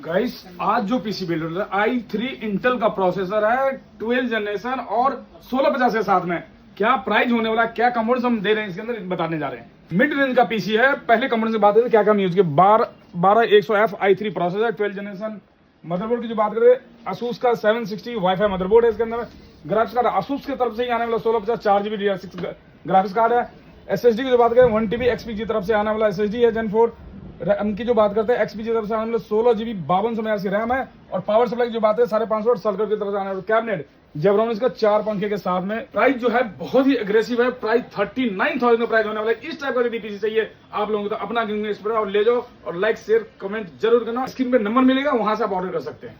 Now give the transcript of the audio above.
Guys आज जो PC builder है i3 इंटेल का प्रोसेसर है 12 जनरेशन और 1650 के साथ में क्या प्राइस होने वाला है, क्या कंपोनेंट्स हम दे रहे हैं इसके अंदर बताने जा रहे हैं। मिड रेंज का पीसी है। पहले कंपोनेंट से बात करें क्या क्या हम यूज किए। 12100F i3 processor 12 generation. Motherboard की जो बात करें Asus का 760 वाईफाई मदरबोर्ड है। इसके अंदर ग्राफिक्स कार्ड Asus की तरफ से ही आने वाला 1650 4GB DDR6 ग्राफिक्स कार्ड है। SSD की जो बात करें 1TB XP की तरफ से आने वाला SSD है Gen 4 की जो बात करते हैं XP की तरफ से आने वाला 16GB 5200 MHz की रैम है। और पावर सप्लाई की जो बात है 550 वाट सल्कर की तरफ से आने वाला कैबिनेट जेब्रॉनिक्स का 4 पंखे के साथ में। प्राइस जो है बहुत ही एग्रेसिव है। प्राइस 39,000 में प्राइस होने वाला है। इस टाइप का यदि पीसी चाहिए आप लोगों को तो अपना और ले जाओ और लाइक शेयर कमेंट जरूर करना। स्क्रीन पे नंबर मिलेगा, वहां से आप ऑर्डर कर सकते हैं।